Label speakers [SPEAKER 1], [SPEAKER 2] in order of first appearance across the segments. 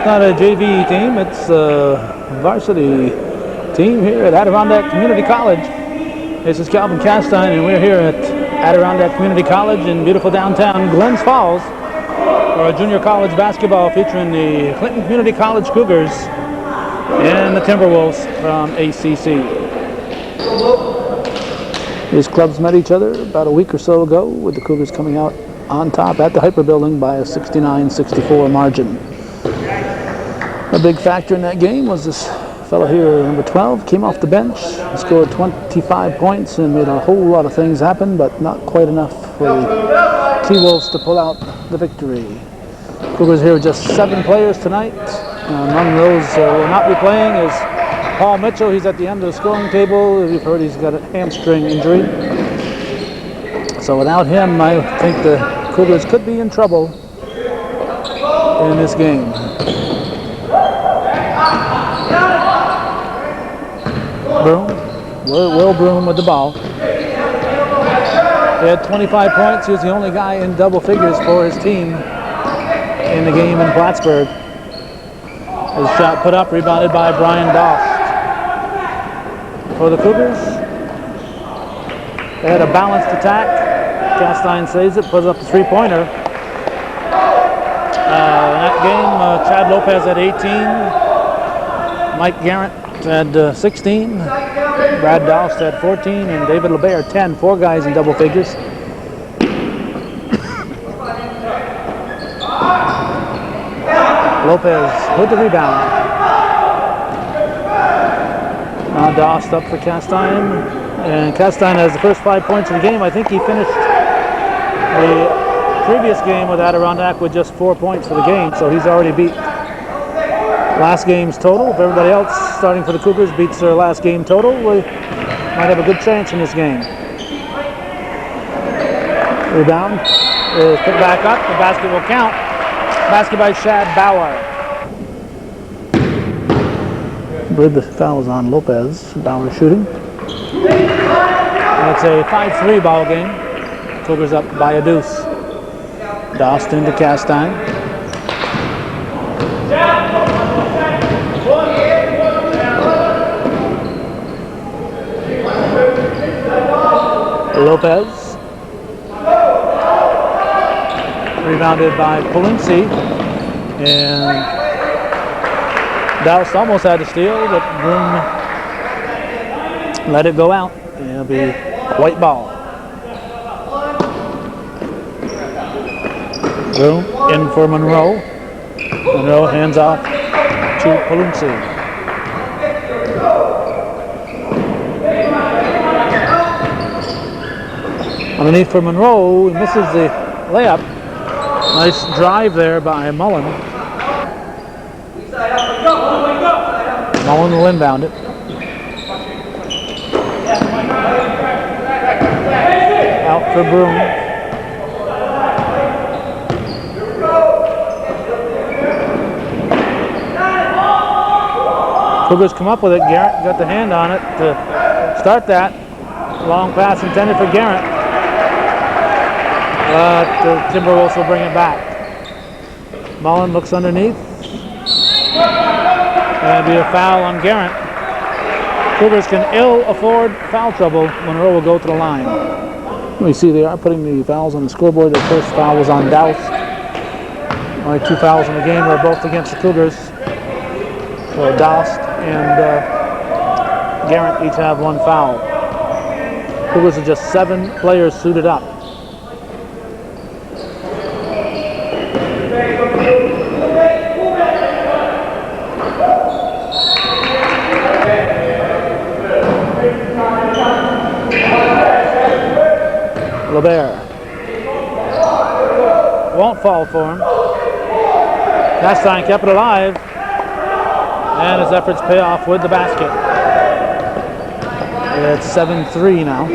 [SPEAKER 1] not a JV team, it's a varsity team here at Adirondack Community College. This is Calvin Castine, and we're here at Adirondack Community College in beautiful downtown Glens Falls for a junior college basketball featuring the Clinton Community College Cougars and the Timberwolves from ACC. These clubs met each other about a week or so ago, with the Cougars coming out on top at the Hyper Building by a 69-64 margin. A big factor in that game was this fellow here, number 12, came off the bench, scored 25 points and made a whole lot of things happen, but not quite enough for the T-Wolves to pull out the victory. Cougars here with just 7 players tonight. Among those who will not be playing is Paul Mitchell. He's at the end of the scoring table. You've heard he's got a hamstring injury. So without him, I think the Cougars could be in trouble in this game. Broom, Will Broom with the ball. He had 25 points. He was the only guy in double figures for his team in the game in Plattsburgh. His shot put up, rebounded by Brian Dost. For the Cougars, they had a balanced attack. Castine saves it, puts up a three-pointer. In that game, Chad Lopez had 18. Mike Garrett had 16. Brad Dost had 14. And David LeBaire 10. 4 guys in double figures. Lopez with the rebound. Now Dost up for Castine. And Castine has the first 5 points of the game. I think he finished the previous game with Adirondack with just 4 points for the game, so he's already beat last game's total. If everybody else starting for the Cougars beats their last game total, we might have a good chance in this game. Rebound is put back up. The basket will count. Basket by Shad Bauer. I believe the foul is on Lopez. Bauer shooting. And it's a 5-3 ball game. Cougars up by a deuce. Dost into Castine. Lopez. Rebounded by Polinci. And Dost almost had to steal, but Broom let it go out. It'll be a white ball. Broom in for Monroe. Monroe hands off to Polinci. Underneath for Monroe, he misses the layup. Nice drive there by Mullen. Mullen will inbound it. Out for Broom. Cougars come up with it. Garrett got the hand on it to start that. Long pass intended for Garrett. But the Timberwolves will bring it back. Mullen looks underneath. And be a foul on Garrett. Cougars can ill afford foul trouble. Monroe will go to the line. We see they are putting the fouls on the scoreboard. The first foul was on Doust. Only 2 fouls in the game are both against the Cougars. So Doust and Garrett each have 1 foul. Cougars are just 7 players suited up. LeBaire won't fall for him. Castine kept it alive, and his efforts pay off with the basket. It's 7-3 now.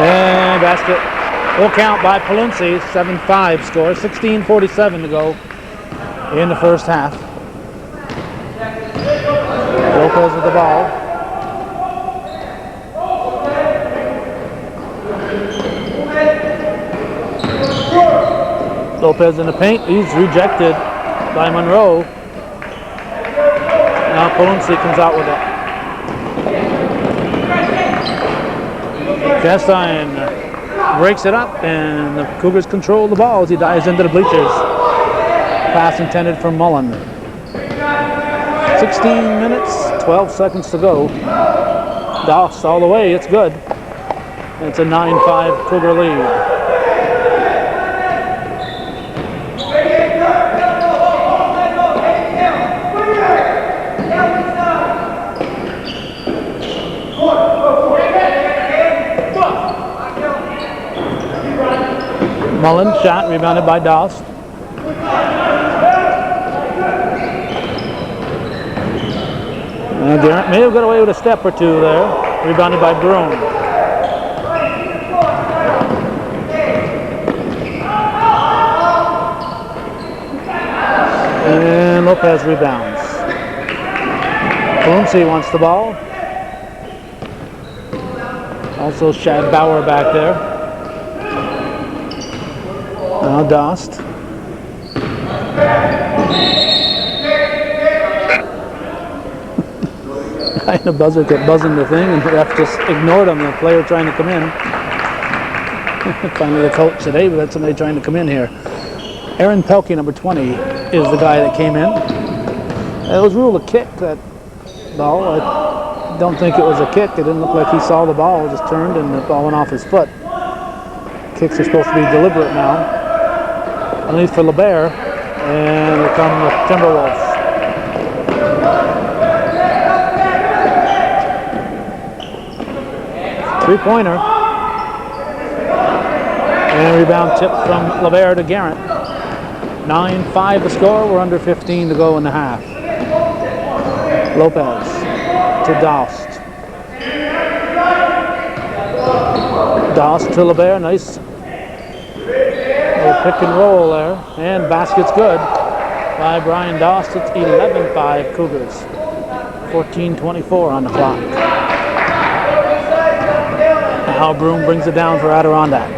[SPEAKER 1] And basket will count by Polinci. 7-5 score. 16:47 to go in the first half. Lopez with the ball. Lopez in the paint. He's rejected by Monroe. Now Palumsi comes out with it. Castine breaks it up, and the Cougars control the ball as he dives into the bleachers. Pass intended for Mullen. 16 minutes, 12 seconds to go. Doss all the way, it's good. It's a 9-5 Cougar lead. Mullen shot, rebounded by Doss. Garrett may have got away with a step or two there. Rebounded by Broom. And Lopez rebounds. Palumsi wants the ball. Also Shad Bauer back there. Now Dost. And the buzzer kept buzzing the thing, and the ref just ignored him, the player trying to come in. Finally the coach said, hey, we got somebody trying to come in here. Aaron Pelkey, number 20, is the guy that came in. It was ruled a kick, that ball. I don't think it was a kick. It didn't look like he saw the ball, just turned and the ball went off his foot. Kicks are supposed to be deliberate now. Underneath for LeBert, and here come the Timberwolves. Three-pointer. And rebound tip from LeBert to Garrett. 9-5 the score. We're under 15 to go in the half. Lopez to Dost. Dost to LeBert. Nice little pick and roll there. And basket's good by Brian Dost. It's 11-5 Cougars. 14:24 on the clock. Now Broom brings it down for Adirondack.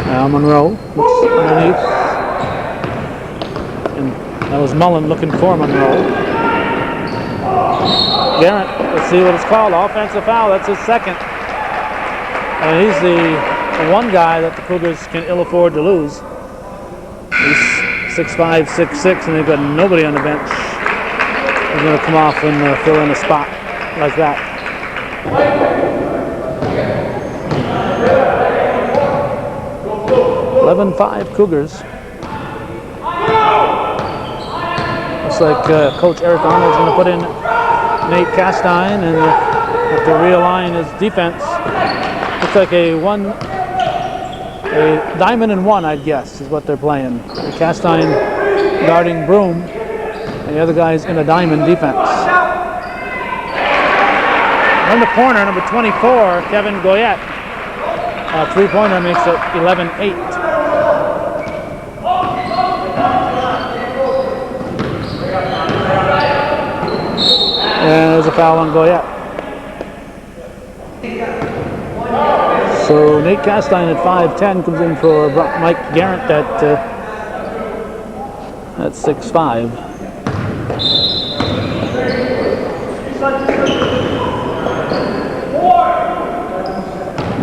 [SPEAKER 1] Now Monroe looks underneath. And that was Mullen looking for Monroe. Garrett, let's see what it's called. Offensive foul, that's his second. And he's the one guy that the Cougars can ill afford to lose. He's 6'5", 6'6", and they've got nobody on the bench who's going to come off and fill in a spot like that. 11-5 Cougars. Looks like Coach Eric Arnold's going to put in Nate Castine and have to realign his defense. Looks like a diamond and one, I'd guess, is what they're playing. Castine guarding Broom, and the other guy's in a diamond defense. On the corner, number 24, Kevin Goyette. Three-pointer makes it 11-8. And there's a foul on Goyette. So Nate Castine at 5'10" comes in for Mike Garrett at 6'5".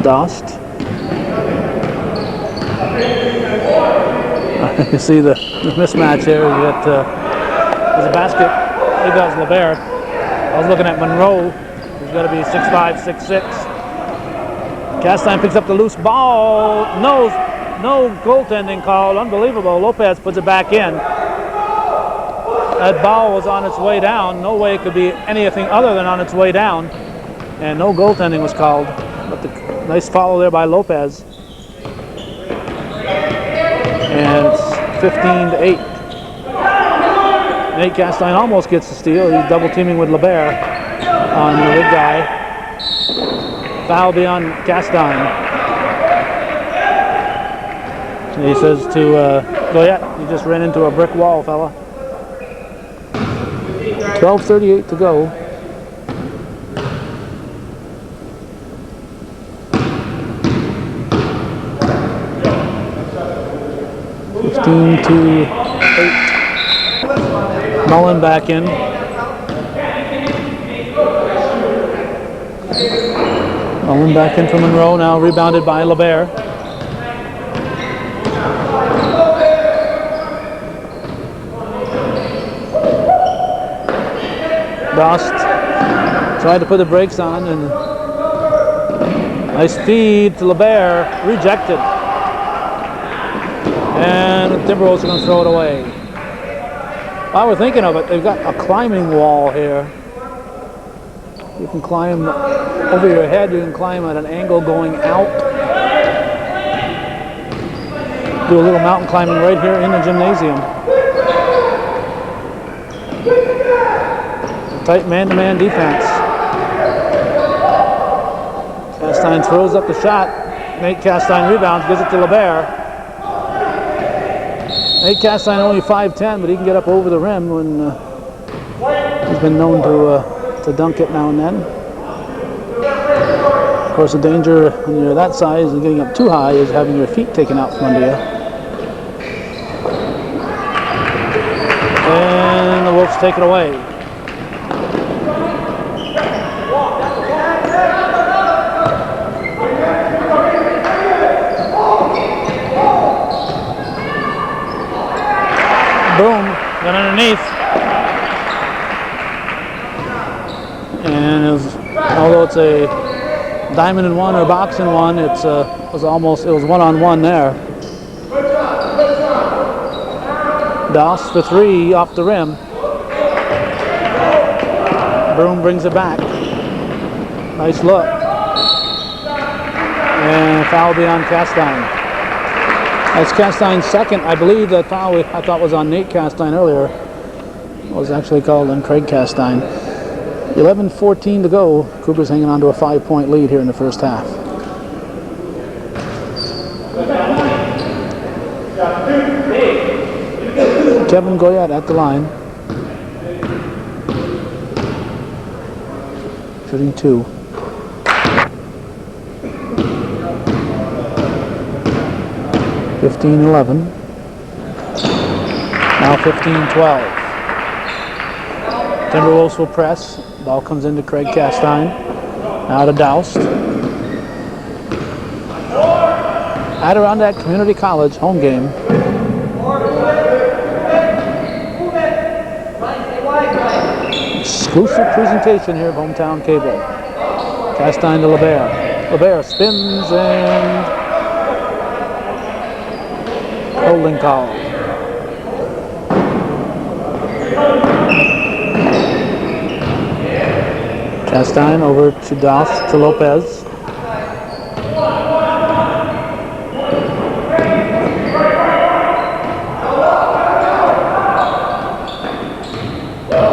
[SPEAKER 1] Dost. You see the mismatch here. You got there's a basket. I think that was LeBert. I was looking at Monroe, who's got to be 6'5", 6'6". Castine picks up the loose ball. No goaltending call. Unbelievable. Lopez puts it back in. That ball was on its way down. No way it could be anything other than on its way down. And no goaltending was called. But the nice follow there by Lopez. And it's 15-8. Nate Castine almost gets the steal. He's double teaming with LeBert on the big guy. Foul beyond Castine. And he says to Goyette, you just ran into a brick wall, fella. 12:38 to go. 15-8. Mullen back in. Mullen back in from Monroe, now rebounded by LeBert. Dost tried to put the brakes on, and nice feed to LeBert, rejected. And the Timberwolves are going to throw it away. While we're thinking of it, they've got a climbing wall here. You can climb over your head, you can climb at an angle going out. Do a little mountain climbing right here in the gymnasium. Tight man-to-man defense. Castine throws up the shot. Nate Castine rebounds, gives it to LeBert. Nate Castine only 5'10", but he can get up over the rim when he's been known to dunk it now and then. Of course, the danger when you're that size and getting up too high is having your feet taken out from under you. And the Wolves take it away. Boom, got underneath. And although it's a diamond in one or box in one, it was one-on-one there. Doss for three off the rim. Broom brings it back. Nice look. And foul beyond Castine. That's Castine's second. I believe that foul I thought was on Nate Castine earlier was actually called on Craig Castine. 11:14 to go. Cougars hanging on to a 5-point lead here in the first half. Kevin Goyette at the line. Shooting two. (15-11). Now 15-12. Timberwolves will press. Ball comes into Craig Castine. Now to Doust. Adirondack Community College home game. Exclusive presentation here of Hometown Cable. Castine to LeBert. LeBert spins and holding call. Castine over to Doust to Lopez.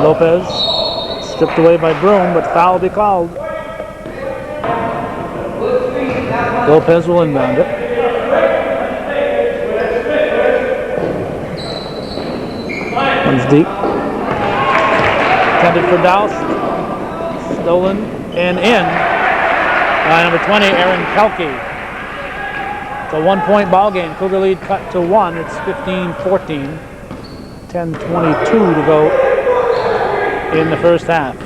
[SPEAKER 1] Lopez stripped away by Broom, but foul be called. Lopez will inbound it. One's deep. Intended for Doust. Stolen and in by number 20, Aaron Pelkey. It's a 1-point ball game. Cougar lead cut to 1. It's 15-14. 10:22 to go in the first half.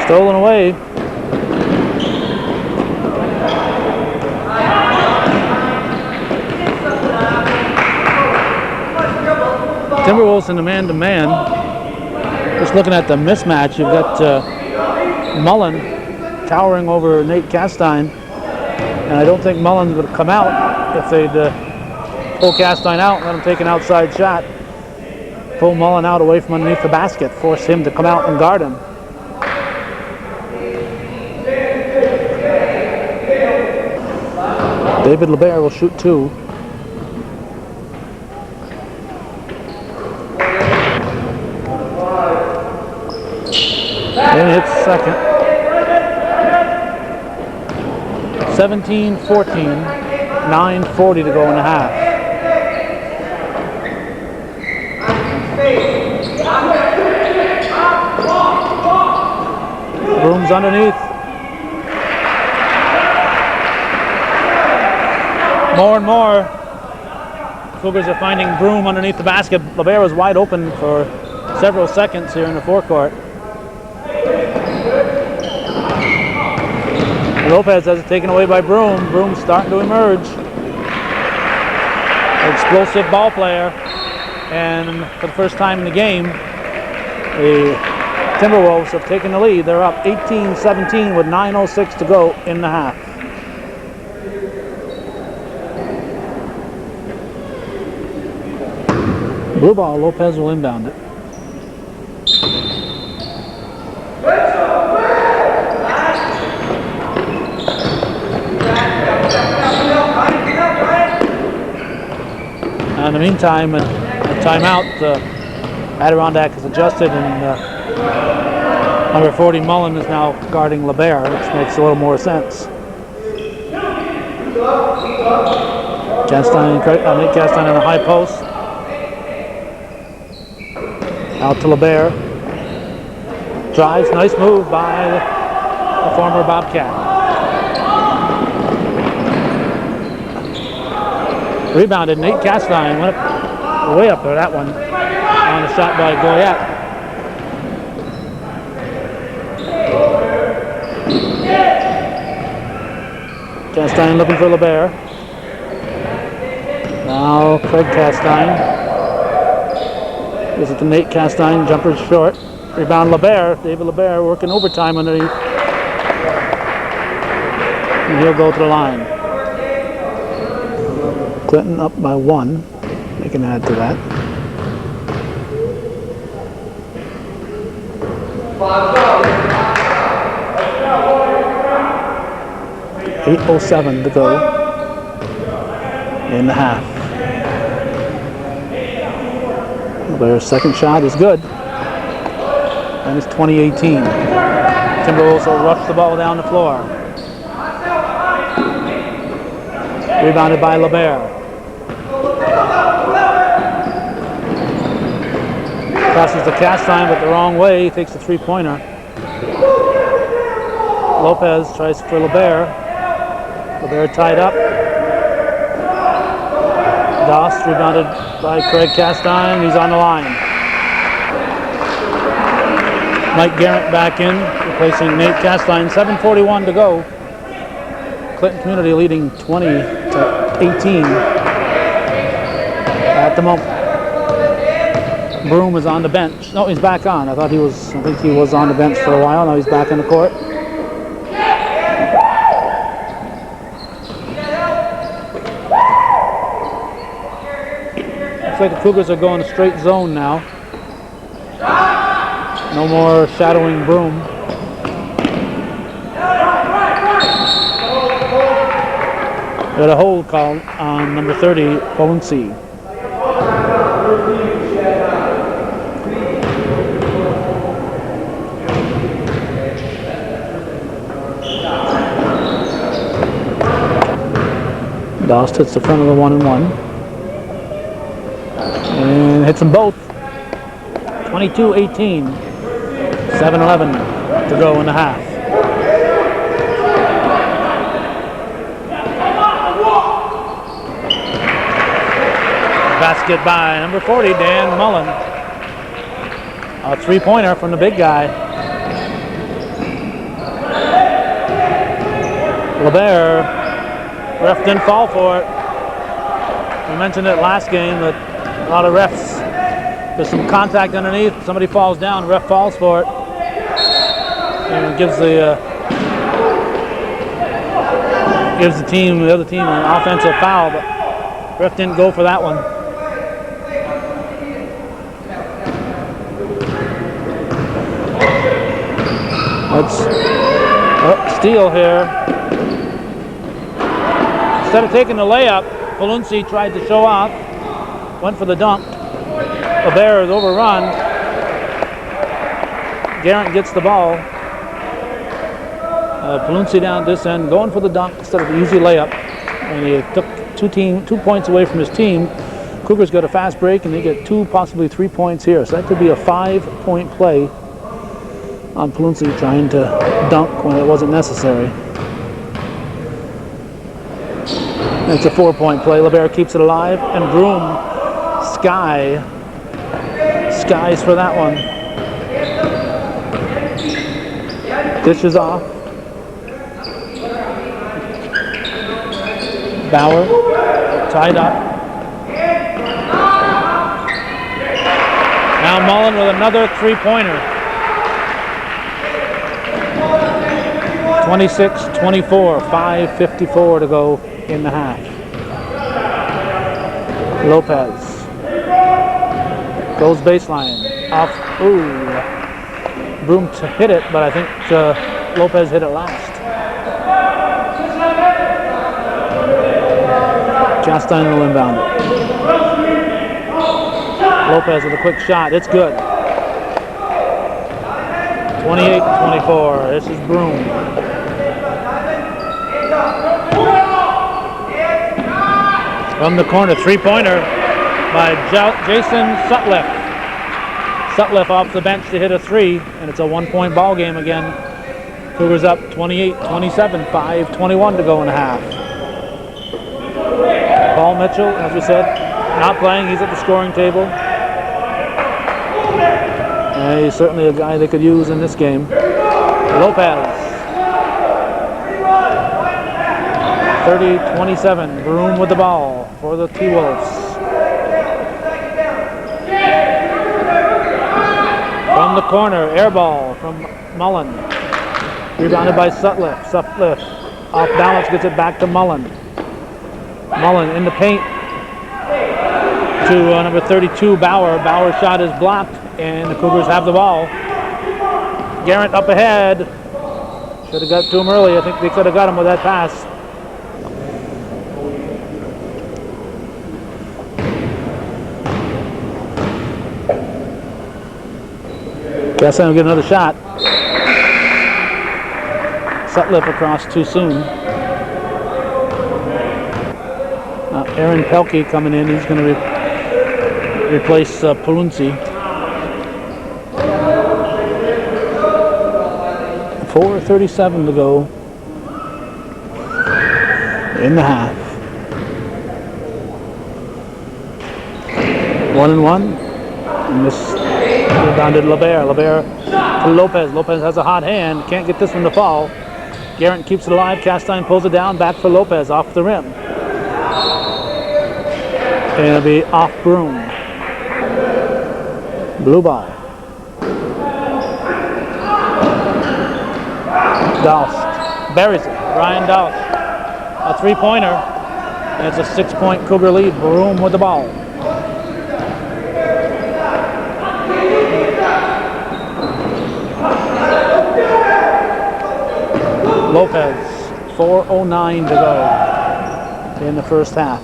[SPEAKER 1] Stolen away. Timberwolves in the man-to-man. Just looking at the mismatch, you've got Mullen towering over Nate Castine, and I don't think Mullen would come out if they'd pull Castine out and let him take an outside shot. Pull Mullen out away from underneath the basket, force him to come out and guard him. David LeBert will shoot two. And hits second. 17-14, 9:40 to go in the half. Comes underneath. More and more, Cougars are finding Broom underneath the basket. LeBert was wide open for several seconds here in the forecourt. Lopez has it taken away by Broom. Broom's starting to emerge. Explosive ball player. And for the first time in the game, the Timberwolves have taken the lead. They're up 18-17 with 9:06 to go in the half. Blue ball, Lopez will inbound it. In the meantime, a timeout, Adirondack has adjusted, and number 40 Mullen is now guarding LeBert, which makes a little more sense. Castine, Nate Castine on a high post. Out to LeBert. Drives, nice move by the former Bobcat. Rebounded, Nate Castine went up, way up there, that one, on a shot by Goyette. Castine looking for LeBert. Now Craig Castine. Gives it to Nate Castine, jumper's short. Rebound LeBert, David LeBert working overtime underneath. And he'll go to the line. Clinton up by 1. They can add to that. .807 to go in the half. Their second shot is good. And it's 20-18. Timberwolves will rush the ball down the floor. Rebounded by LeBert. Passes to Castine, but the wrong way. He takes the three-pointer. Lopez tries for LeBert. LeBert tied up. Doss rebounded by Craig Castine. He's on the line. Mike Garrett back in, replacing Nate Castine. 7:41 to go. Clinton Community leading 20-18 at the moment. Broom is on the bench. No, he's back on. I think he was on the bench for a while. Now he's back on the court. Looks like the Cougars are going a straight zone now. No more shadowing Broom. Got a hold call on number 30, Poluncy. Doss hits the front of the 1-and-1. And hits them both. 22-18. 7:11 to go in the half. Basket by number 40, Dan Mullen. A three-pointer from the big guy. LeBert, ref didn't fall for it. We mentioned it last game that a lot of refs, there's some contact underneath, somebody falls down, the ref falls for it. And gives the other team an offensive foul, but ref didn't go for that one. Let's steal here. Instead of taking the layup, Poluncy tried to show off, went for the dunk. LeBert is overrun. Garrett gets the ball. Poluncy down this end, going for the dunk instead of the easy layup. And he took 2 points away from his team. Cougars got a fast break, and they get 2, possibly 3 points here. So that could be a 5-point play on Palunzi trying to dunk when it wasn't necessary. It's a 4-point play. LeBaire keeps it alive, and Broom skies for that one. Dishes off. Bauer tied up. Now Mullen with another three-pointer. 26-24, 5:54 to go in the half. Lopez goes baseline off. Ooh, Broom to hit it, but I think Lopez hit it last. Chastain will inbound it. Lopez with a quick shot. It's good. 28-24. This is Broom. From the corner, three-pointer by Jason Sutliff. Sutliff off the bench to hit a three, and it's a one-point ball game again. Cougars up 28-27, 5:21 to go in the half. Paul Mitchell, as we said, not playing. He's at the scoring table. And he's certainly a guy they could use in this game. Lopez. 30-27. Broom with the ball for the T-Wolves. From the corner, air ball from Mullen. Rebounded by Sutliff. Sutliff off balance, gets it back to Mullen. Mullen in the paint to number 32, Bauer. Bauer's shot is blocked, and the Cougars have the ball. Garrett up ahead. Should have got to him early. I think they could have got him with that pass. Guess I'll get another shot. Sutliff across too soon. Aaron Pelkey coming in. He's going to replace Palunzi. 4:37 to go in the half. 1-1. And this rebounded LeBaire. LeBaire to Lopez. Lopez has a hot hand. Can't get this one to fall. Garrett keeps it alive. Chastain pulls it down. Back for Lopez off the rim. And it'll be off Broom. Blue ball. Doust buries it. Brian Doust. A three-pointer. And it's a 6-point Cougar lead. Broom with the ball. Lopez. 4:09 to go in the first half.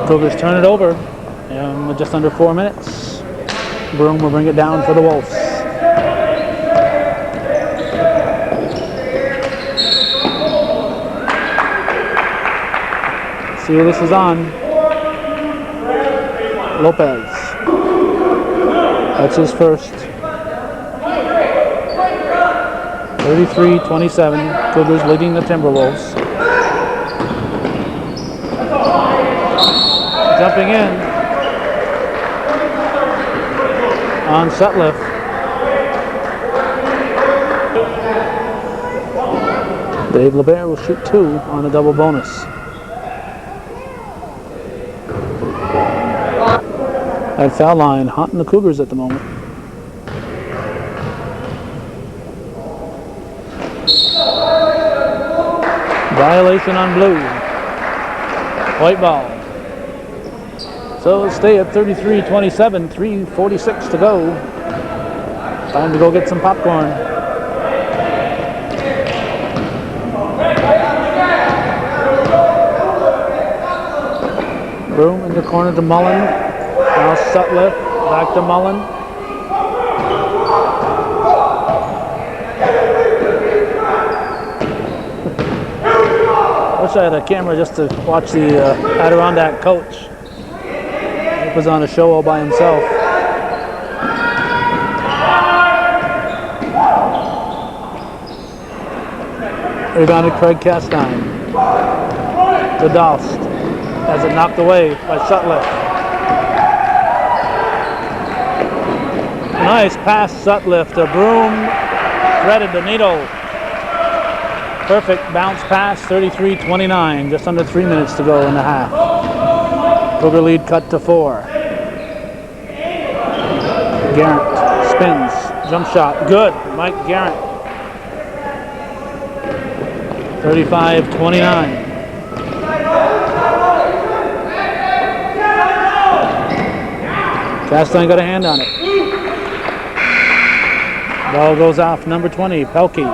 [SPEAKER 1] Cougars turn it over with just under 4 minutes. Broom will bring it down for the Wolves. See who this is on. Lopez. That's his first. 33-27. Cougars leading the Timberwolves. Jumping in on Sutliff. Dave LeBaire will shoot two on a double bonus. That foul line hot in the Cougars at the moment. Violation on blue. White ball. So stay at 33-27, 3:46 to go. Time to go get some popcorn. Broom in the corner to Mullen. Now Sutliff, back to Mullen. Wish I had a camera just to watch the Adirondack coach. was on a show all by himself. Rebounded Craig Castine. To Dost. Has it knocked away by Sutliff. Nice pass, Sutliff to Broom. Threaded the needle. Perfect bounce pass, 33-29. Just under 3 minutes to go in the half. Cougar lead cut to 4. Garrett spins. Jump shot. Good. Mike Garrett. 35-29. Castine got a hand on it. Ball goes off. Number 20, Pelkey.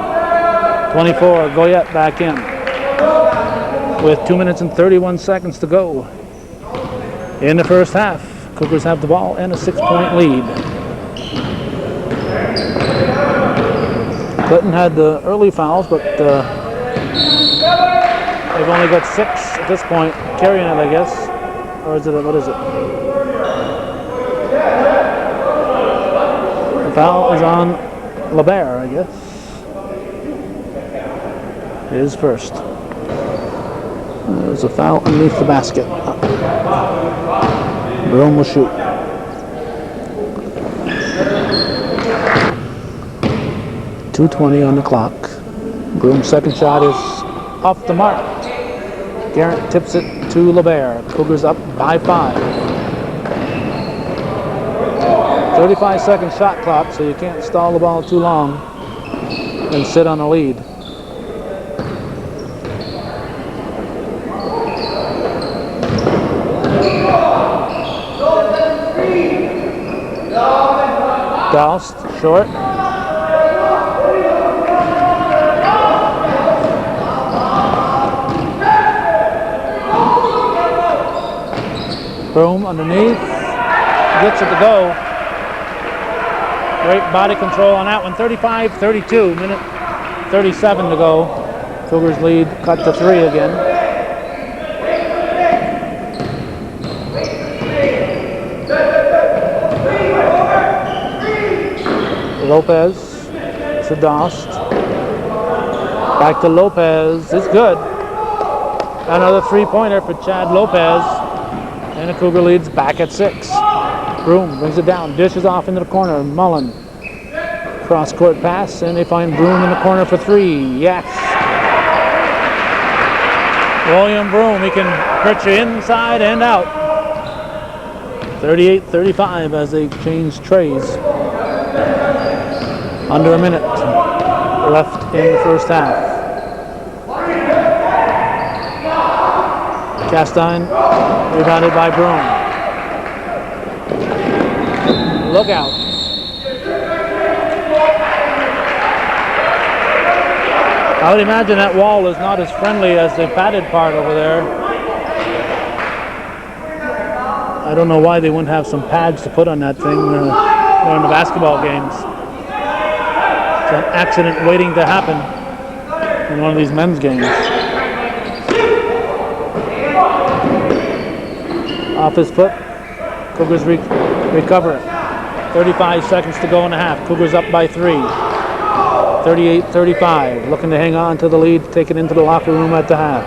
[SPEAKER 1] 24, Goyette back in. With 2 minutes and 31 seconds to go in the first half. Cougars have the ball and a 6-point lead. Clinton had the early fouls, but they've only got 6 at this point. Carrying it, I guess. Or is it, what is it? The foul is on LeBert, I guess. His first. There's a foul underneath the basket. Broom will shoot. .220 on the clock. Broom's second shot is off the mark. Garrett tips it to LeBert. Cougars up by 5. 35-second shot clock, so you can't stall the ball too long and sit on a lead. Doust, short. Broom underneath. Gets it to go. Great body control on that one. 35-32, minute 37 to go. Cougars lead cut to 3 again. Lopez to Dost. Back to Lopez. It's good. Another 3-pointer for Chad Lopez. And the Cougar leads back at 6. Broom brings it down, dishes off into the corner. Mullen. Cross-court pass, and they find Broom in the corner for 3. Yes. William Broom, he can hurt you inside and out. 38-35 as they change trays. Under a minute left in the first half. Castine rebounded by Broom. Look out. I would imagine that wall is not as friendly as the padded part over there. I don't know why they wouldn't have some pads to put on that thing during the basketball games. It's an accident waiting to happen in one of these men's games. Off his foot. Cougars recover it. 35 seconds to go in the half. Cougars up by 3. 38-35. Looking to hang on to the lead, take it into the locker room at the half.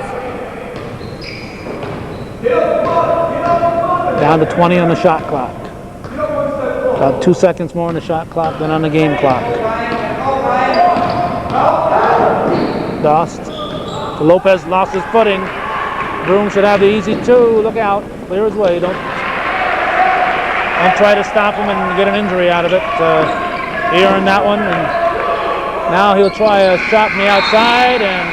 [SPEAKER 1] Down to 20 on the shot clock. About 2 seconds more on the shot clock than on the game clock. Dost. Lopez lost his footing. Broom should have the easy 2. Look out. Clear his way. Don't try to stop him and get an injury out of it. He earned that one. And now he'll try a shot from the outside, and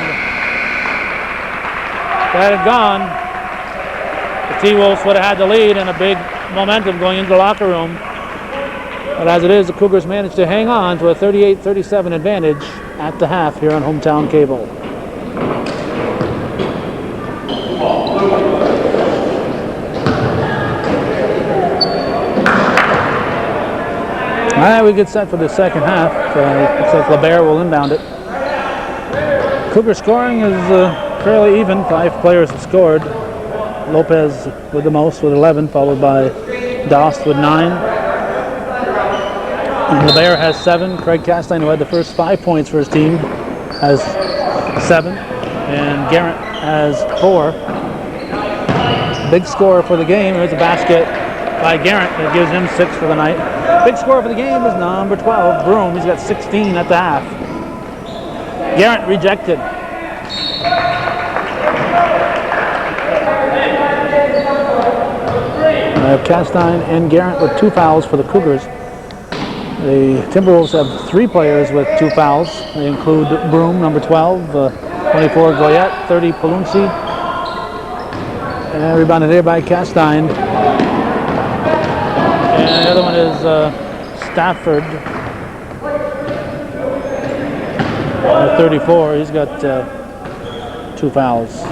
[SPEAKER 1] that had gone. The T-Wolves would have had the lead and a big momentum going into the locker room. But as it is, the Cougars managed to hang on to a 38-37 advantage at the half here on Hometown Cable. All right, we get set for the second half. Looks like LeBert will inbound it. Cougar scoring is fairly even. 5 players have scored. Lopez with the most with 11, followed by Dost with 9. And LeBaire has 7. Craig Castine, who had the first 5 points for his team, has 7. And Garrett has 4. Big scorer for the game. There's a basket by Garrett that gives him 6 for the night. Big scorer for the game is number 12, Broom. He's got 16 at the half. Garrett rejected. Castine and Garrett with 2 fouls for the Cougars. The Timberwolves have 3 players with 2 fouls. They include Broom, number 12, 24 Goyette, 30 Palunzi. Rebounded here by Castine. And the other one is Stafford, 34. He's got 2 fouls.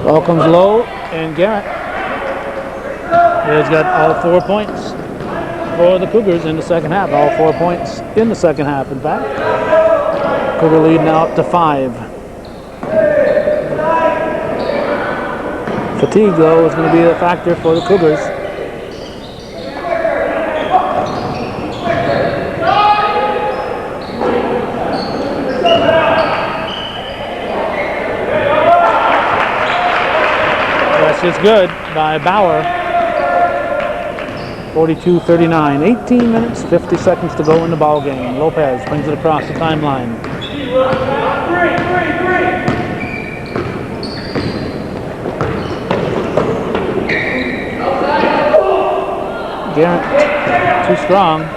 [SPEAKER 1] Ball comes low, and Garrett has got all 4 points for the Cougars in the second half. All 4 points in the second half, in fact. Cougar lead now up to 5. Fatigue, though, is going to be a factor for the Cougars. It's good by Bauer. 42-39. 18 minutes, 50 seconds to go in the ball game. Lopez brings it across the timeline. Garrett too strong.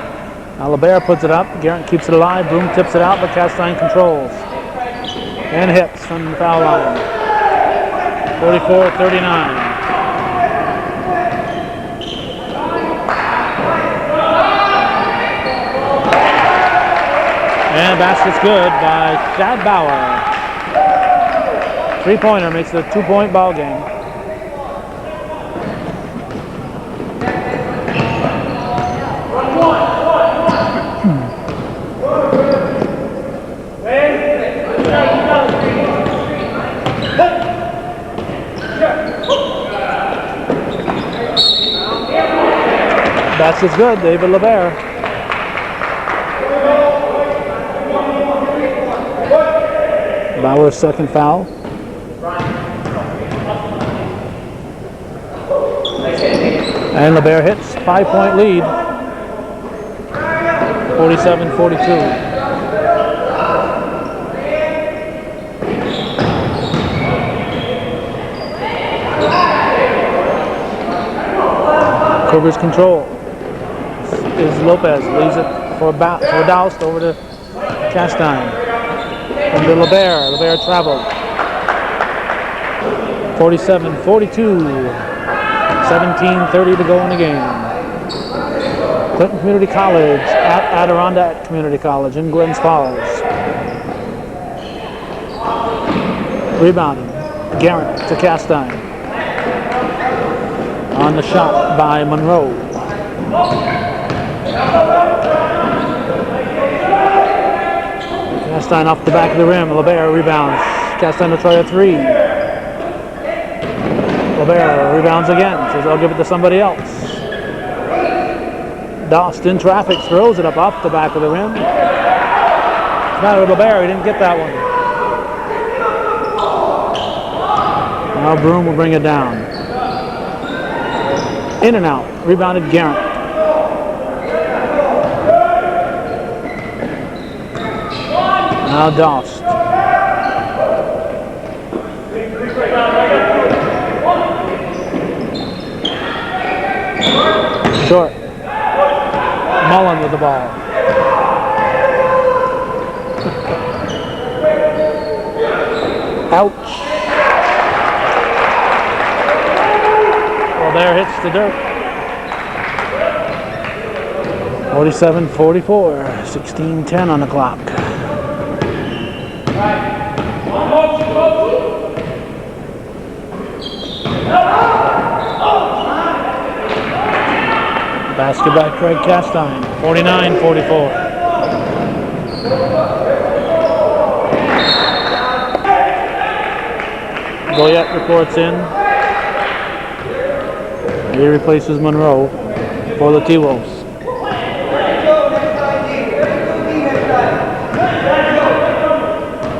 [SPEAKER 1] Now LeBaire puts it up. Garrett keeps it alive. Broom tips it out, but Castine controls and hits from the foul line. 44-39. And basket's good by Chad Bauer. 3-pointer makes it a 2-point ball game. Basket's good, David LeBaire. Bauer's second foul. And LeBaire hits. 5-point lead. 47-42. Cougars control. Is Lopez, leaves it for Doust over to Castine. Into LeBaire. LeBaire traveled. 47-42. 17:30 to go in the game. Clinton Community College at Adirondack Community College in Glens Falls. Rebounding. Garrett to Castine. On the shot by Monroe. Castine off the back of the rim. LeBaire rebounds. Castine will try a 3. LeBaire rebounds again. Says I'll give it to somebody else. Dost in traffic throws it up off the back of the rim. It's the matter with LeBaire. He didn't get that one. Now Broom will bring it down. In and out. Rebounded Garrett. Now Dost. Short. Mullen with the ball. Ouch. Well, there hits the dirt. 47-44. 16:10 on the clock. Basket by Craig Castine. 49-44. Goyette reports in. He replaces Monroe for the T-Wolves.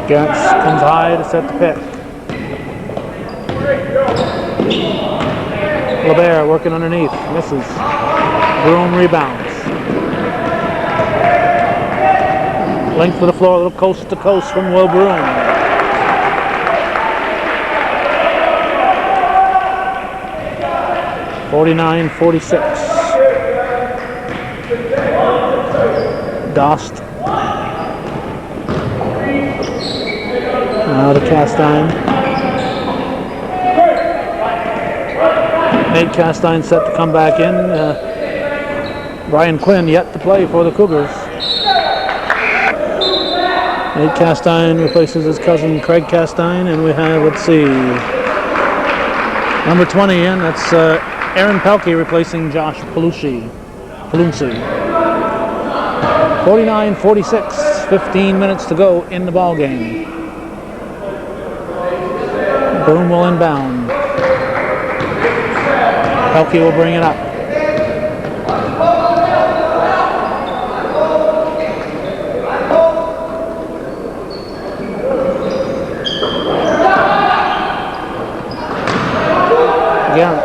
[SPEAKER 1] Garrett comes high to set the pick. LeBaire working underneath, misses. Broom rebounds. Length of the floor, a little coast to coast from Will Broom. (49-46). Dost. Now to Castine. Nate Castine set to come back in. Brian Quinn yet to play for the Cougars. Nate Castine replaces his cousin Craig Castine, and we have, let's see, number 20 in. That's Aaron Pelkey replacing Josh Palunci. 49-46, 15 minutes to go in the ball game. Broom will inbound. Pelkey will bring it up. Garrett.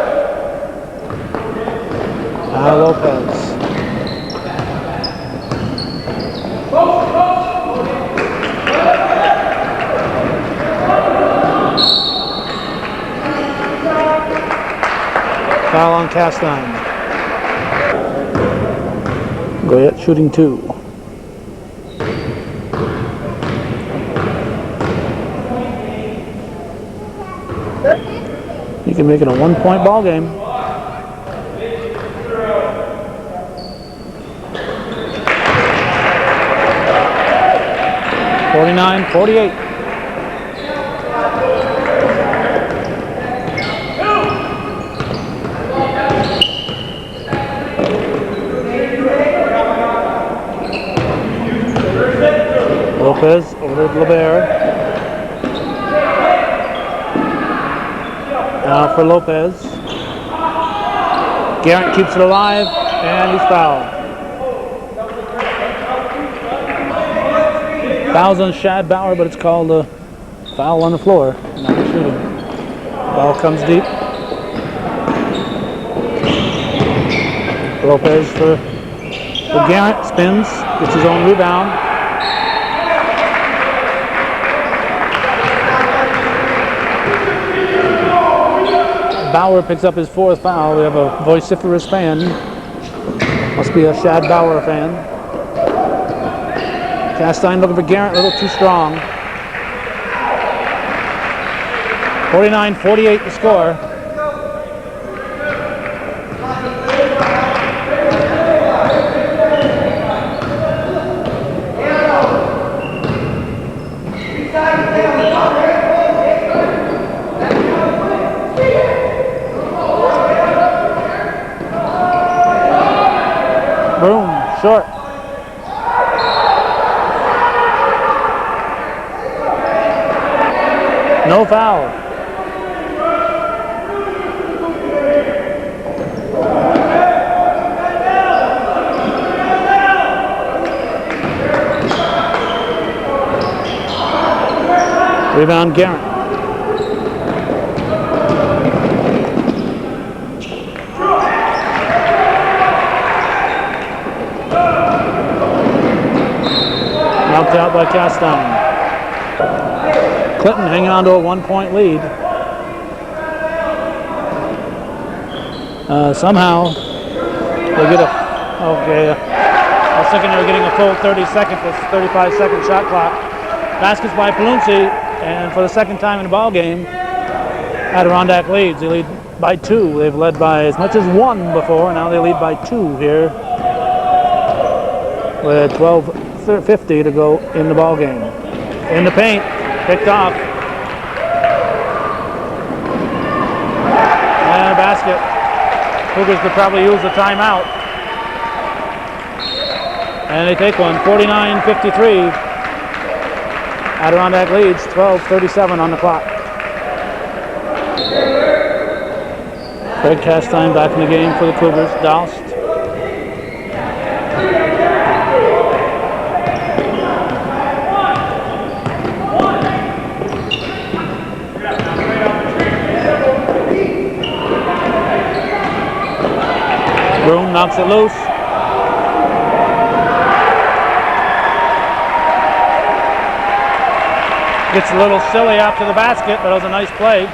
[SPEAKER 1] Now Lopez. Foul on Castine. Goyette shooting 2. You can make it a 1-point ball game. (49-48). Lopez over to LeBaire. Now for Lopez. Garrett keeps it alive, and he's fouled. Fouls on Shad Bauer, but it's called a foul on the floor, not shooting. Ball comes deep. Lopez for Garrett, spins, gets his own rebound. Bauer picks up his 4th foul. We have a vociferous fan. Must be a Shad Bauer fan. Castine looking for Garrett, a little too strong. 49-48 the score. Broom, short. No foul. Rebound Garrett. Knocked out by Castine. Clinton hanging on to a 1-point lead. Somehow they get a, okay, I was thinking they were getting a full 30 seconds, this 35-second shot clock. Baskets by Palunci, and for the second time in the ball game, Adirondack leads. They lead by 2. They've led by as much as 1 before, now they lead by 2 here with 12:50 to go in the ball game. In the paint, picked off. And a basket. Cougars could probably use a timeout. And they take one, 49-53. Adirondack leads, 12:37 on the clock. Greg Castine back in the game for the Cougars. Doused. Broom knocks it loose. Gets a little silly after the basket, but it was a nice play.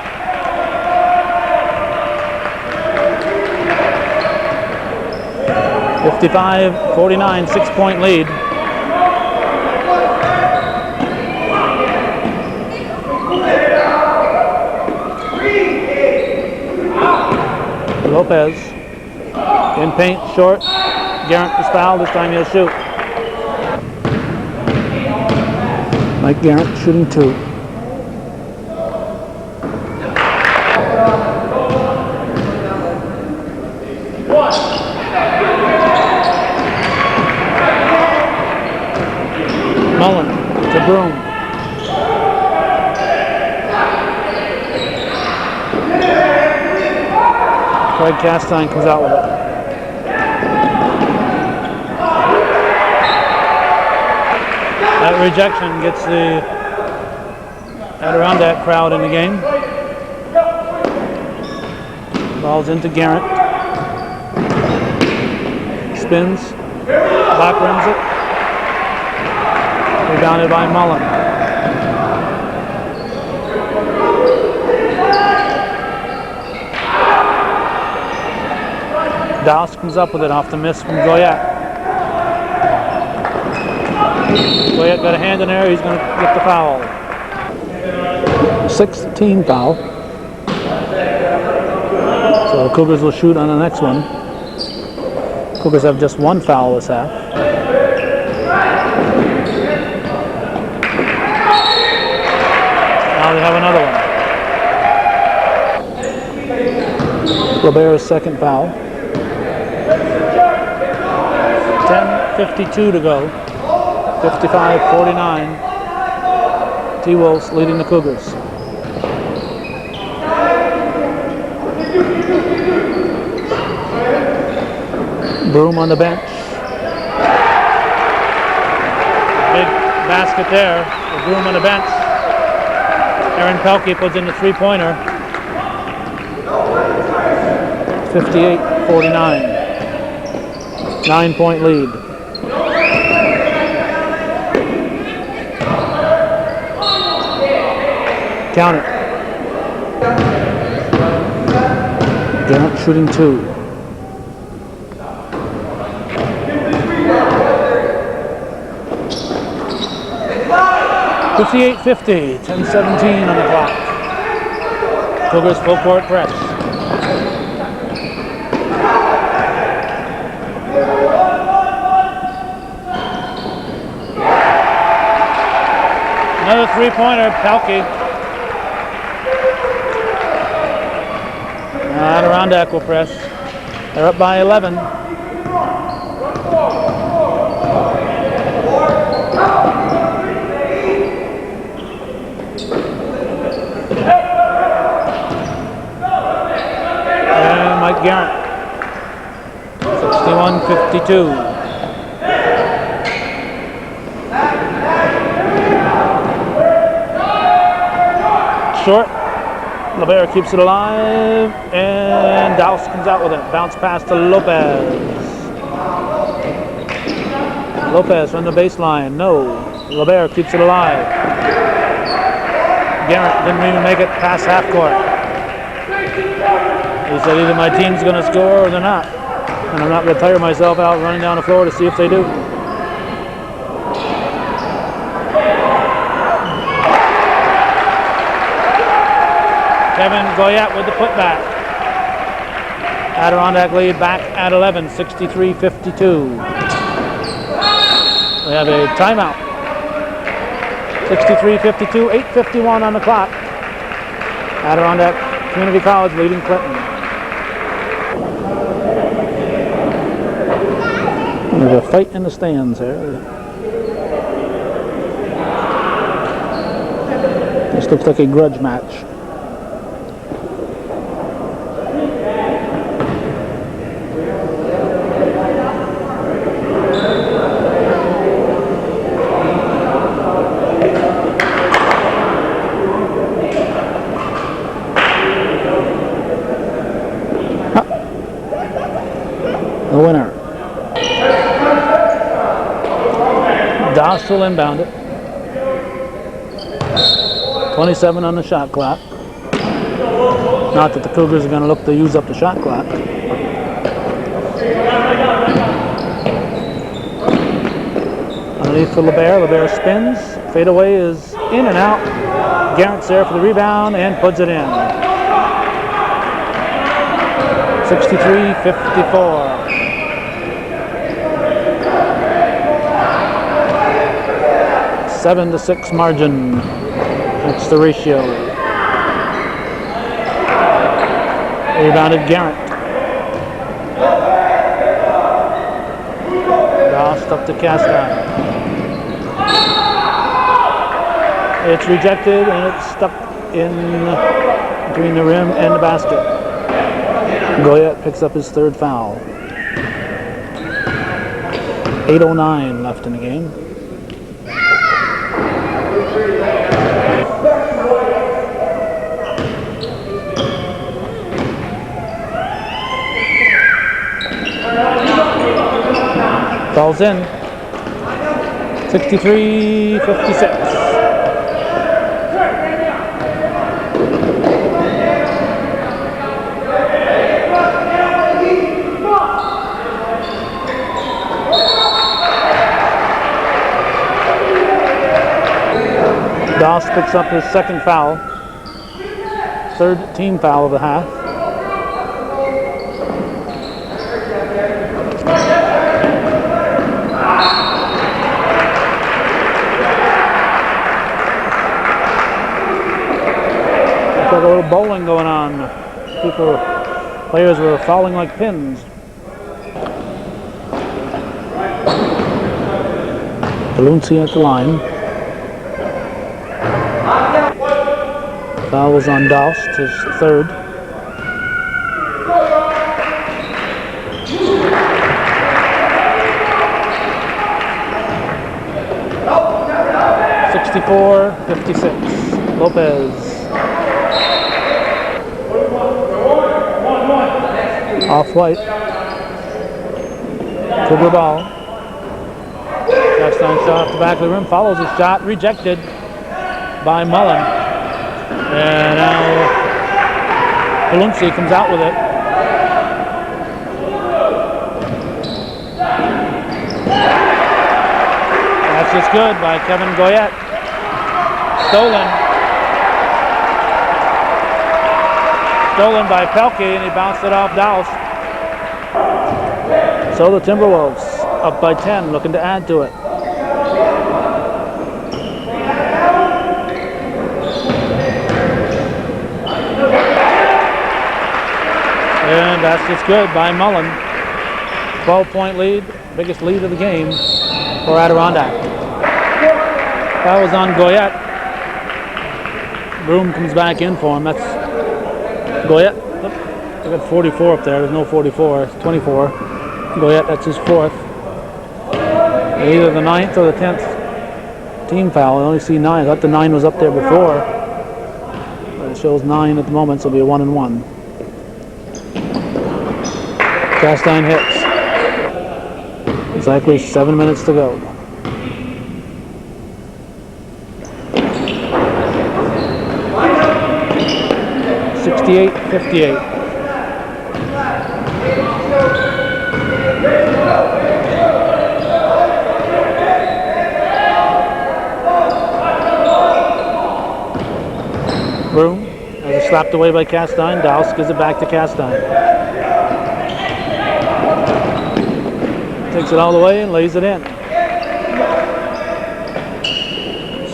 [SPEAKER 1] (55-49), 6-point lead. Lopez in paint, short. Garrett is fouled. This time he'll shoot. Mike Garrett shooting 2. Mullen to Broom. Craig Castine comes out with it. That rejection gets the Adirondack crowd in the game. Ball's into Garrett. Spins. Black rims it. Rebounded by Mullen. Douse comes up with it off the miss from Goyette. Goyette got a hand in there, he's going to get the foul. 6th team foul. So the Cougars will shoot on the next one. Cougars have just 1 foul this half. Now they have another one. Robert's 2nd foul. 10:52 to go. 55-49. T-Wolves leading the Cougars. Broom on the bench. Big basket there. The Broom on the bench. Aaron Pelkey puts in the 3-pointer. 58-49. 9-point lead. Count it. Garrett shooting 2. (58-50), 10:17 on the clock. Cougars full court press. Another 3-pointer, Pelkey. Adirondack will press. They're up by 11. And Mike Garrett. 61-52. Short. LeBaire keeps it alive, and Douse comes out with it. Bounce pass to Lopez. Lopez from the baseline. No. LeBaire keeps it alive. Garrett didn't even make it past half court. He said either my team's going to score or they're not. And I'm not going to tire myself out running down the floor to see if they do. Kevin Goyette with the putback. Adirondack lead back at 11, 63-52. We have a timeout. 63-52, 8:51 on the clock. Adirondack Community College leading Clinton. There's a fight in the stands here. This looks like a grudge match. the winner. Doss will inbound it. 27 on the shot clock. Not that the Cougars are going to look to use up the shot clock. Underneath for LeBaire. LeBaire spins. Fadeaway is in and out. Garrett's there for the rebound and puts it in. 63-54. 7-6 margin. That's the ratio. Rebounded Garrett. Doss up to Castine. It's rejected and it's stuck in between the rim and the basket. Goyette picks up his third foul. 8:09 left in the game. Falls in. 63-56. Doss picks up his second foul. Third team foul of the half. Looks like a little bowling going on. Players were falling like pins. Palunzi at the line. Foul was on Doss, his third. $64-56. Lopez. Off-white. Cougar ball. Castine shot off the back of the rim. Follows his shot. Rejected by Mullen. And now Palunzi comes out with it. That's just good by Kevin Goyette. Stolen by Pelkey, and he bounced it off Doss. So the Timberwolves up by 10, looking to add to it. And that's just good by Mullen. 12-point lead, biggest lead of the game for Adirondack. That was on Goyette. Broom comes back in for him. That's Goyette. They got 44 up there. There's no 44. It's 24. Goyette, that's his fourth. Either the 9th or the 10th team foul. I only see 9. I thought the 9 was up there before. But it shows 9 at the moment, so it'll be a 1-and-1. Castine hits. Exactly 7 minutes to go. $68-58. Broom as it's slapped away by Castine. Doss gives it back to Castine. Takes it all the way and lays it in.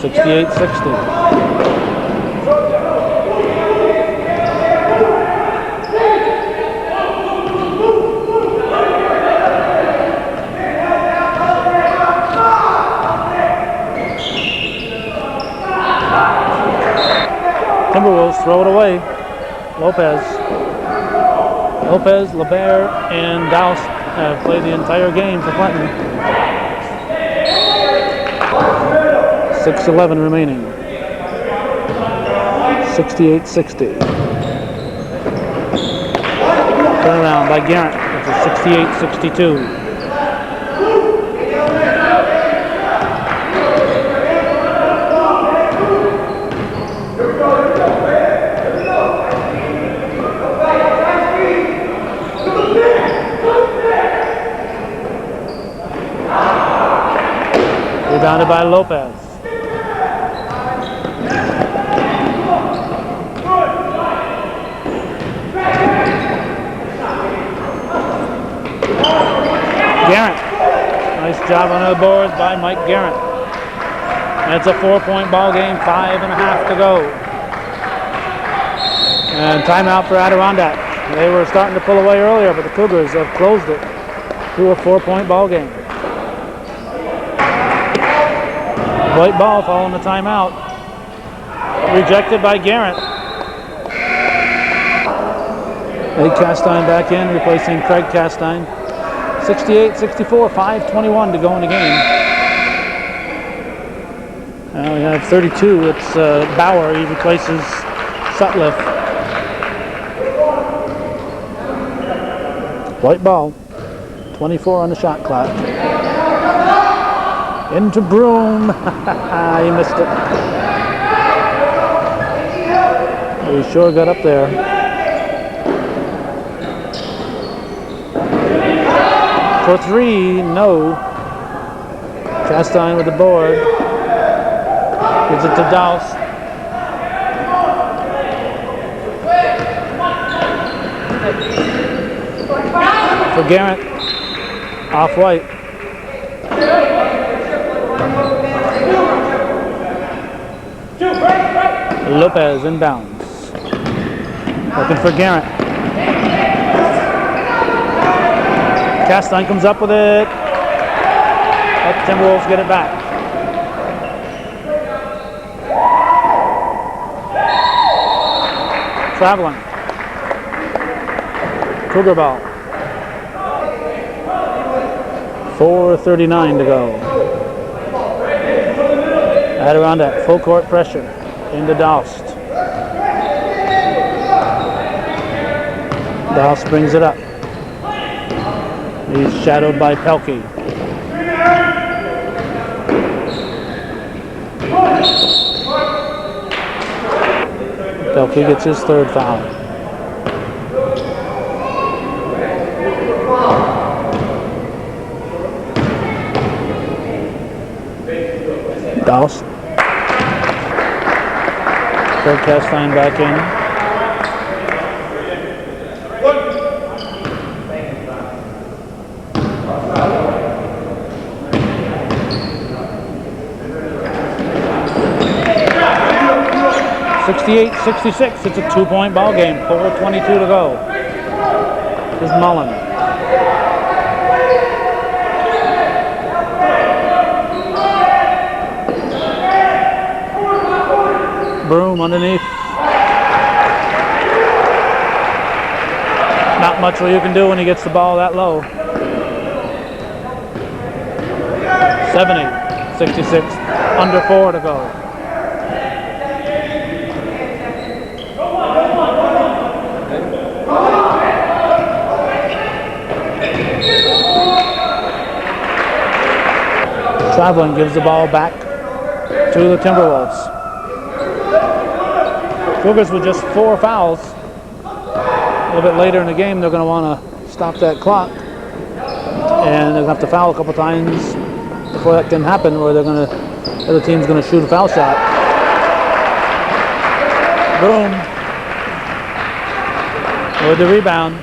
[SPEAKER 1] 68-60. Timberwolves throw it away. Lopez, LeBaire, and Doss have played the entire game for Clinton. 6:11 remaining. 68-60. Turnaround by Garrett. It's a 68-62. Rebounded by Lopez. Garrett. Nice job on the boards by Mike Garrett. That's a 4-point ball game, 5.5 to go. And timeout for Adirondack. They were starting to pull away earlier, but the Cougars have closed it to a 4-point ball game. White ball following the timeout. Rejected by Garrett. Nate Castine back in, replacing Craig Castine. 68-64, 5:21 to go in the game. Now we have 32. It's Bauer. He replaces Sutliff. White ball. 24 on the shot clock. Into Broom. He missed it. He sure got up there. For three, no. Castine with the board. Gives it to Douse. For Garrett. Off White. Lopez inbounds. Looking for Garrett. Castine comes up with it. Let the Timberwolves get it back. Traveling. Cougar ball. 4:39 to go. Adirondack, full court pressure. Into Doust. Doust brings it up. He's shadowed by Pelkey. Pelkey gets his third foul. Doust. Craig Castine back in. (68-66). It's a 2-point ball game. 4:22 to go. This is Mullen. Broom underneath. Not much what you can do when he gets the ball that low. 70-66. Under 4 to go. Traveling gives the ball back to the Timberwolves. Cougars with just 4 fouls. A little bit later in the game, they're going to want to stop that clock. And they're going to have to foul a couple times before that can happen, or the other team's going to shoot a foul shot. Boom. With the rebound.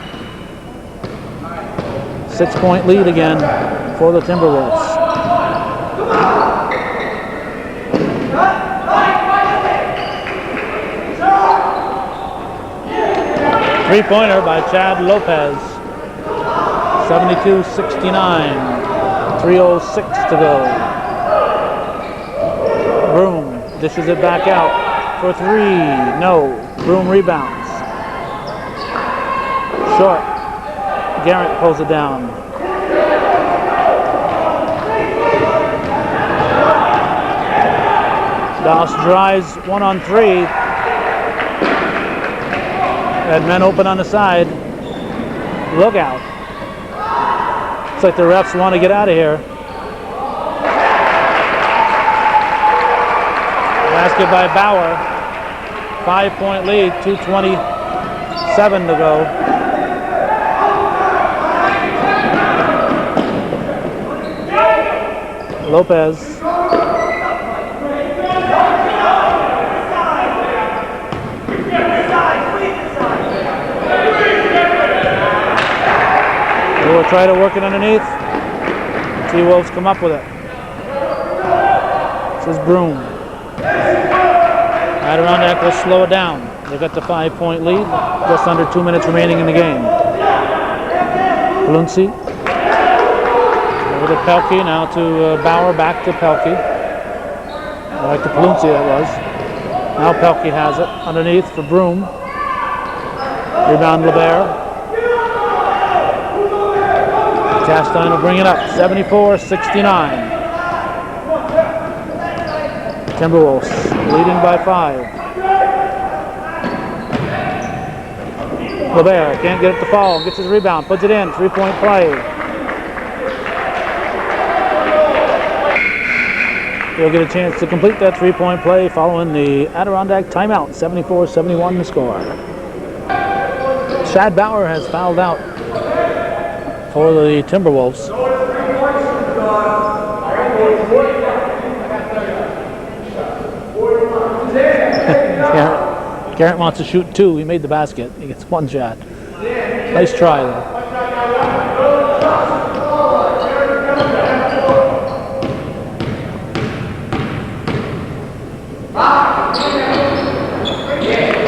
[SPEAKER 1] 6-point lead again for the Timberwolves. Three-pointer by Chad Lopez. 72-69. 3:06 to go. Broom dishes it back out for 3. No. Broom rebounds. Short. Garrett pulls it down. Douse drives 1-on-3. Had men open on the side. Look out. Looks like the refs want to get out of here. Basket by Bauer. 5-point lead, 2:27 to go. Lopez. We'll try to work it underneath. T-Wolves come up with it. This is Broom. Adirondack will slow it down. They got the 5-point lead. Just under 2 minutes remaining in the game. Palunzi. Over to Pelkey. Now to Bauer. Back to Pelkey. Back to Palunzi that was. Now Pelkey has it. Underneath for Broom. Rebound LeBert. Castine will bring it up, 74-69. Timberwolves leading by 5. LeBert can't get it to fall, gets his rebound, puts it in, 3-point play. He'll get a chance to complete that 3-point play following the Adirondack timeout, 74-71 the score. Shad Bauer has fouled out for the Timberwolves. Garrett wants to shoot 2. He made the basket. He gets 1 shot. Nice try though.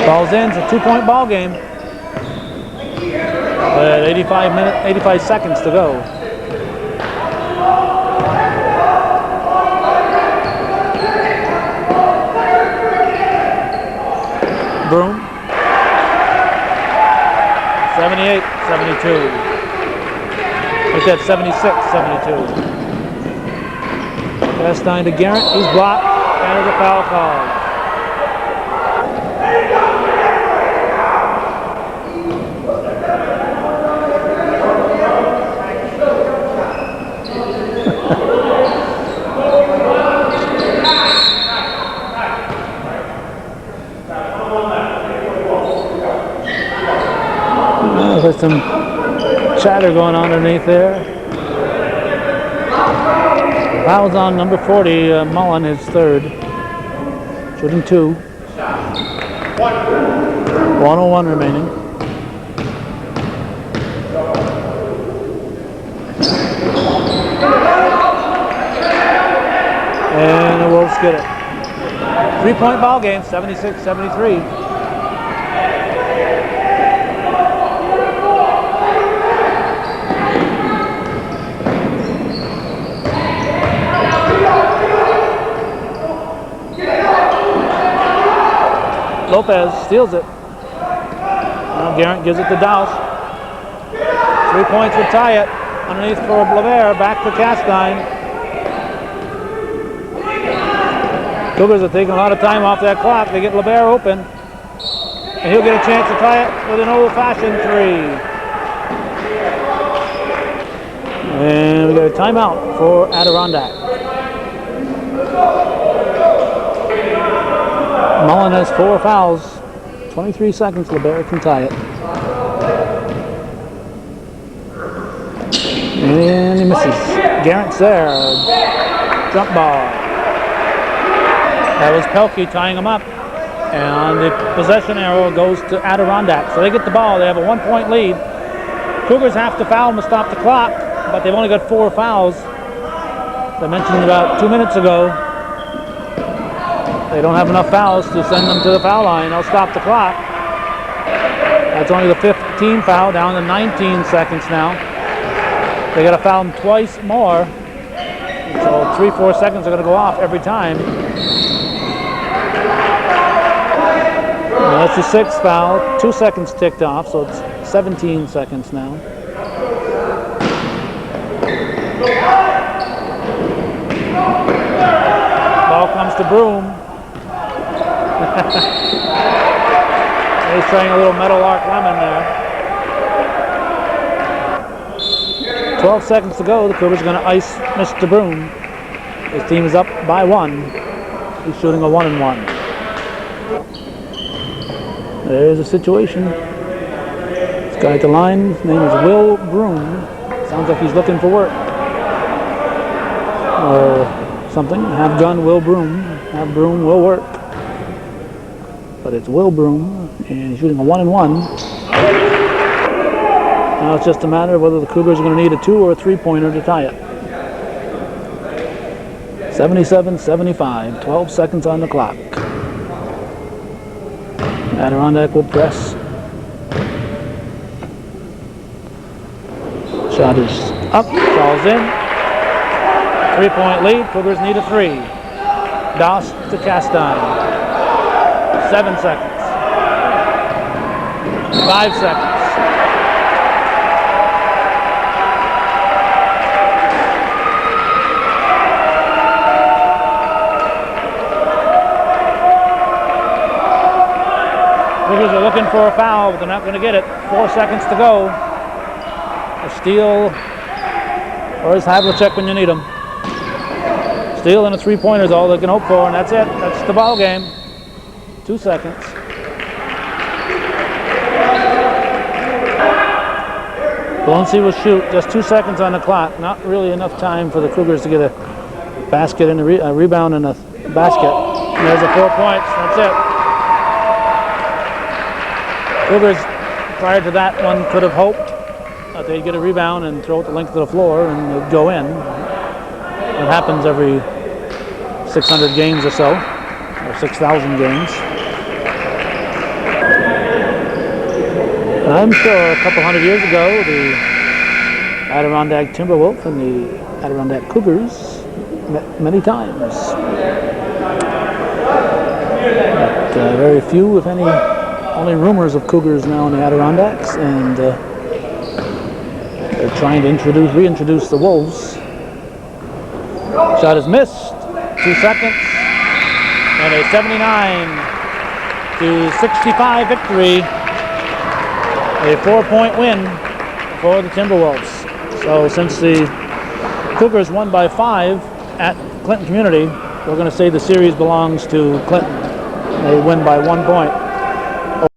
[SPEAKER 1] Ball's in. It's a 2-point ball game. 85 seconds to go. Broom. 78-72. Look at 76-72. Castine to Garrett. He's blocked. And there's a foul call. There's some chatter going on underneath there. Fouls on number 40, Mullen, his 3rd. Shooting 2. 1:01 remaining. And the Wolves get it. 3-point ball game, 76-73. Lopez steals it. Now Garrett gives it to Douse. 3 points would tie it. Underneath for LeBert. Back to Castine. Cougars are taking a lot of time off that clock. They get LeBert open. And he'll get a chance to tie it with an old-fashioned 3. And we got a timeout for Adirondack. Mullen has 4 fouls. 23 seconds, LeBert can tie it. And he misses. Garrett's there. Jump ball. That was Pelkey tying him up. And the possession arrow goes to Adirondack. So they get the ball. They have a 1-point lead. Cougars have to foul them to stop the clock, but they've only got 4 fouls. As I mentioned about 2 minutes ago, they don't have enough fouls to send them to the foul line. They'll stop the clock. That's only the 5th team foul, down to 19 seconds now. They got to foul them twice more. So 3-4 seconds are going to go off every time. And that's the 6th foul. 2 seconds ticked off, so it's 17 seconds now. Ball comes to Broom. He's trying a little metal arc lemon there. 12 seconds to go. The Cougars are going to ice Mr. Broom. His team is up by 1. He's shooting a 1-and-1. There's a situation. This guy at the line, his name is Will Broom. Sounds like he's looking for work. Or something. Have gun, Will Broom. Have broom, will work. But it's Will Broom, and he's shooting a 1-and-1. Now it's just a matter of whether the Cougars are going to need a 2 or a 3-pointer to tie it. 77-75, 12 seconds on the clock. Adirondack will press. Shot is up, falls in. 3-point lead, Cougars need a 3. Doss to Castine. 7 seconds. 5 seconds. Cougars are looking for a foul, but they're not going to get it. 4 seconds to go. A steal, or is Havlicek when you need him. Steal and a 3-pointer is all they can hope for, and that's it. That's the ball game. 2 seconds. Valencia will shoot. Just 2 seconds on the clock. Not really enough time for the Cougars to get a basket and a rebound and a basket. And there's a 4 points. That's it. Cougars, prior to that one, could have hoped that they'd get a rebound and throw it the length of the floor and it'd go in. It happens every 600 games or so, or 6,000 games. I'm sure a couple hundred years ago, the Adirondack Timberwolves and the Adirondack Cougars met many times. But very few, if any, only rumors of Cougars now in the Adirondacks, and they're trying to reintroduce the Wolves. Shot is missed. 2 seconds, and a 79-65 victory. A 4-point win for the Timberwolves. So since the Cougars won by 5 at Clinton Community, we're going to say the series belongs to Clinton. They win by 1 point.